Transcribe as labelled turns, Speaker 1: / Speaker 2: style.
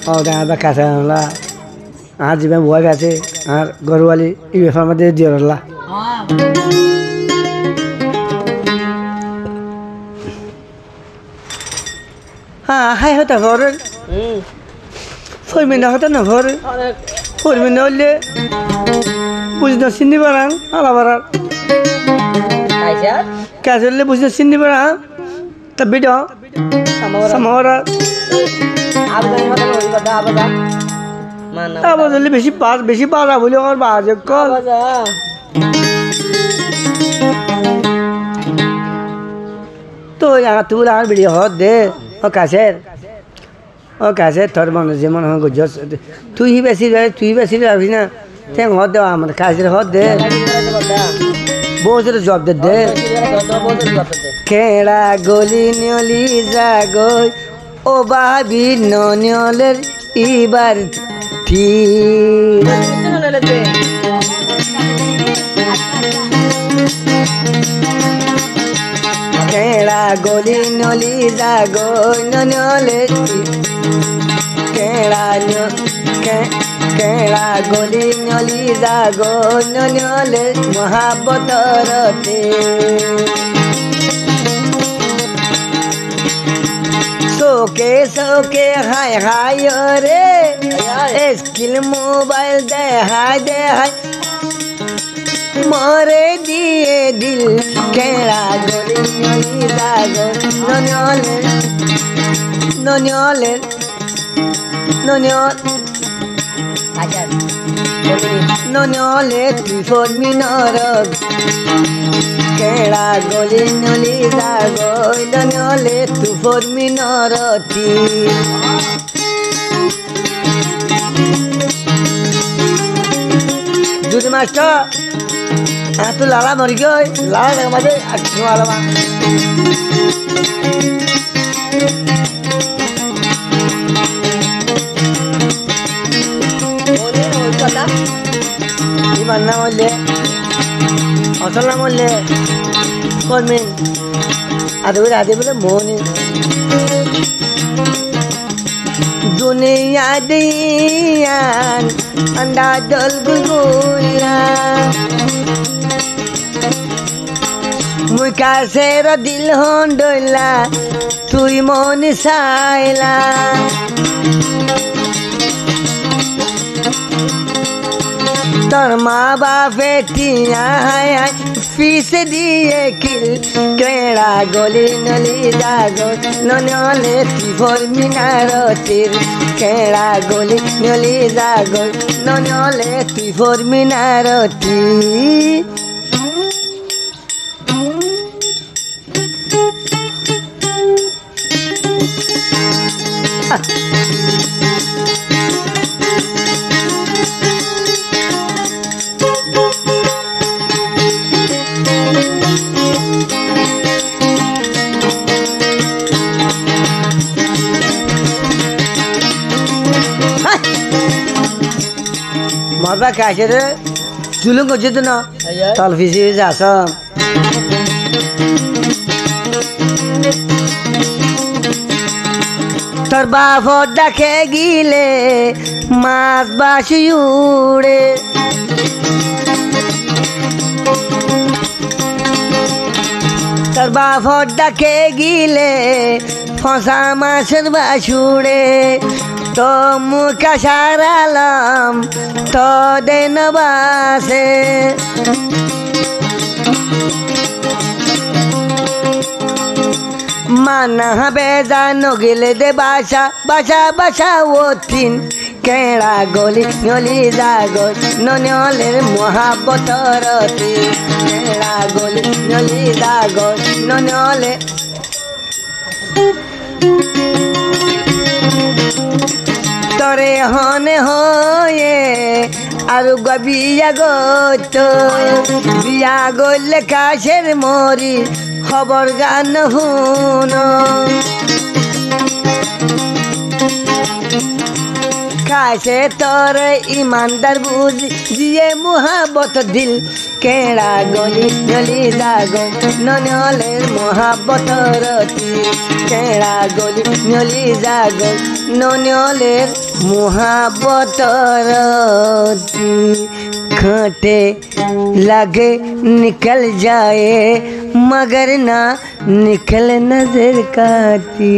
Speaker 1: ও দেখা কাছে আনলা আর জীবন বয় আছে আর গরুয়ালি এই ব্যাপার মধ্যে দিয়ে রলা হ্যাঁ হাই হতা ঘর ফরমিনা হতা না ঘর ফরমিনা হলে বুঝতে চিনি পারাং আলাবার কাজ হলে বুঝতে চিনি পারা তা বিড সামারা আবার হলে বেশি পারা বলে আমার বাজে কল তো তুই আর ভিডিও হত দে ও কাছের তোর মনে যেমন গুজস তুই বেশি যাবি না ঠেং হত দেওয়া আমার কাছের হত দে বহুত জব দে খেড়া গলি নিয়লি জাগই ও বাবি ননিয়লের ইবার ঠিক কেড়া গলি নলি জাগো নলে কেড়া গলি নলি জাগো নলে মহাবতরতে সোকে হাই রে স্কিল মোবাইল দেহাই মরে দিয়ে দিল কেড়া গলি নলি জাগো ননিয়লে তুই ফরমি নরক কেড়া গলি নলি জাগো ননিয়লে তুই ফরমি নরতি যদি মাস্টার তো লালা মরি গই লালা আমাদের আলামা ইমান না বললে অসল না বললে করবেন আদে বলে মনে দুনিয়া দিয়ান আন্ডা দল গুলগুলা মুই কাছের দিল হন ডইলা তুই মন চাইলা তোর মা বাপে টিয়া ফিস দিয়ে কিল কেড়া গলি নলি জাগো নলে ত্রিভর মিনারতির কেড়া গলি নলি জাগো নলে ত্রিভর মিনারতি মজা খাইছে রে চুলুং করছে তো না তল ফিসি আস তোর বাপ ডাকে গিলে মাছ বাসি উড়ে তোর বাপ ডাকে গিলে ফসা মাছের বাসুড়ে তো মুখা সারালাম তো দেন বাসে মানা বেজানো গেলে দে বাসা ওথিন কেড়া গলি নলি জাগো নলের মহাবতরতি কেড়া গলি নলি জাগো নলে তরে হনে হয়ে আর বিয়া বিয়া গলে কাশের মরি খবর গান হুন কাশে তোর ইমানদার বুঝি জিয়ে মহাবত দিল কেড়া গলি নলি জাগো নলের মহাবতরতি কেড়া গলি নলি জাগো নলের मोहब्बत घाटे लगे निकल जाए मगर ना निकल नजर काती।